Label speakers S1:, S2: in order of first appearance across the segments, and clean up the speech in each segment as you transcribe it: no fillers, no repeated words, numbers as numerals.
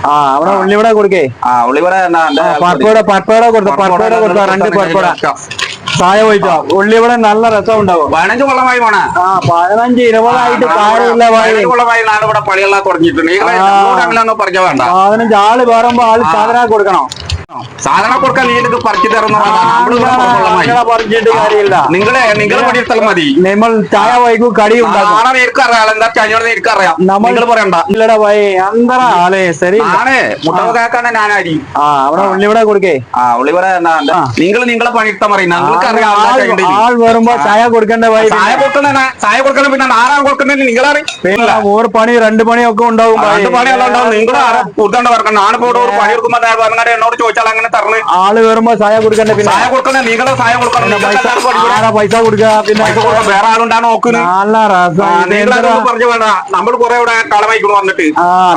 S1: അവിടെ ഉള്ളിവിടെ കൊടുക്കേ. പപ്പട കൊടുത്ത 2 പപ്പട ചായ പോയിട്ടോ. ഉള്ളിവിടെ നല്ല രസം ഉണ്ടാവും.
S2: 15 കൊല്ലമായി പോണ.
S1: 15-20 ആയിട്ട് കാര്യമില്ല.
S2: 15 കൊല്ലമായി നാടിവിടെ പണിയെല്ലാം തുടങ്ങിയിട്ടുണ്ട്.
S1: 15 ആള് പറയുമ്പോ ആള് സാധനം കൊടുക്കണം.
S2: സാധനം കൊടുക്കാൻ നീ ഇത് പറിച്ചു തരുന്ന
S1: പറഞ്ഞിട്ട് കാര്യമില്ല.
S2: നിങ്ങൾ പണിയെടുത്താൽ മതി.
S1: നമ്മൾ ചായ വൈകും കടി
S2: ഉണ്ടാകും. എനിക്കറിയാം എന്താ ചായയോട് എനിക്കറിയാം. നമ്മൾ പറയണ്ട.
S1: ഇല്ലടാ ഭയ അന്തറ ആളെ ശരി
S2: ആണേ മുട്ട കേൾക്കാണ് ഞാനാരി.
S1: അവിടെ ഉള്ളിവിടെ കൊടുക്കേ.
S2: ഉള്ളിവിടെ നിങ്ങളെ പണിയെടുത്താൽ മതി.
S1: ആൾ വരുമ്പോ ചായ കൊടുക്കണ്ട ഭയ.
S2: ചായ കൊടുക്കണം. പിന്നെ ആരാണ് കൊടുക്കുന്നത്? നിങ്ങളാണ്.
S1: ഒരു പണി 2 പണിയൊക്കെ ഉണ്ടാവും.
S2: 2 പണിയെല്ലാം ഉണ്ടാവും. നിങ്ങൾ കൂട്ടേണ്ട വർക്കണം. ഞാനിപ്പോ ഒരു പണി എടുക്കുമ്പോ എന്നോട് ചോദിച്ചാൽ അങ്ങനെ തരണേ.
S1: ആള് വരുമ്പോ ചായ കൊടുക്കണ്ടേ. പിന്നെ
S2: ചായ കൊടുക്കണേ. നിങ്ങളെ ചായ കൊടുക്കണം.
S1: പൈസ കൊടുക്കുക. പിന്നെ
S2: വേറെ ആളുണ്ടാ നോക്കുന്നത്. പറഞ്ഞു വേണ്ട. നമ്മൾ കുറെ ഇവിടെ കളമൈക്കണം വന്നിട്ട്.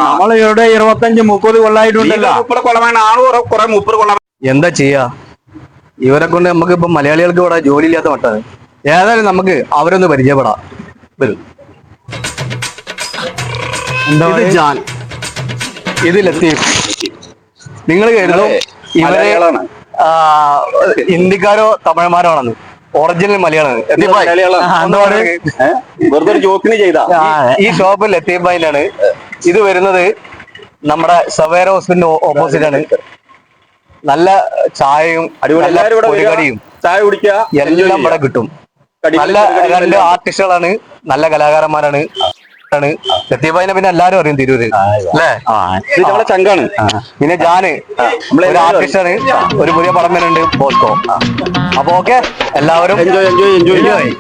S1: നമ്മൾ ഇവിടെ 25-30 കൊല്ലായിട്ടുണ്ടല്ലോ.
S2: 30 കൊല്ലമാണ്. ആള് കുറെ 30 കൊല്ലം.
S3: എന്താ ചെയ്യാ? ഇവരെ കൊണ്ട് നമുക്ക് ഇപ്പൊ മലയാളികൾക്ക് ഇവിടെ ജോലി ഇല്ലാത്ത മട്ടാണ്. ഏതായാലും നമുക്ക് അവരൊന്ന് പരിചയപ്പെടാം. വരും. ഇത് ജാൻ, ഇത് ലത്തീഫ്. നിങ്ങൾ കരുതും ഇവരെ ഹിന്ദിക്കാരോ തമിഴന്മാരോ ആണെന്ന്. ഒറിജിനൽ മലയാളമാണ്. ഈ ഷോപ്പ് ലത്തീഫ് ഭായിനാണ്. ഇത് വരുന്നത് നമ്മുടെ സവേര ഹോസ്പിറ്റലിന്റെ ഓപ്പോസിറ്റ് ആണ്. നല്ല ചായയും കടിയും
S2: ചായ കുടിക്കുക
S3: എല്ലാം ഇവിടെ കിട്ടും. നല്ല 2 ആർട്ടിസ്റ്റുകളാണ്. നല്ല കലാകാരന്മാരാണ്. ലത്തീഫായിനെ പിന്നെ എല്ലാരും അറിയും തിരൂര് അല്ലേ?
S2: നമ്മളെ ചങ്കാണ്.
S3: പിന്നെ ജാന് ഒരു ആർട്ടിസ്റ്റാണ്. ഒരു പുതിയ പടം വരുന്നുണ്ട്, ബോസ്കോ. അപ്പൊ ഓക്കെ, എല്ലാവരും എൻജോയ്.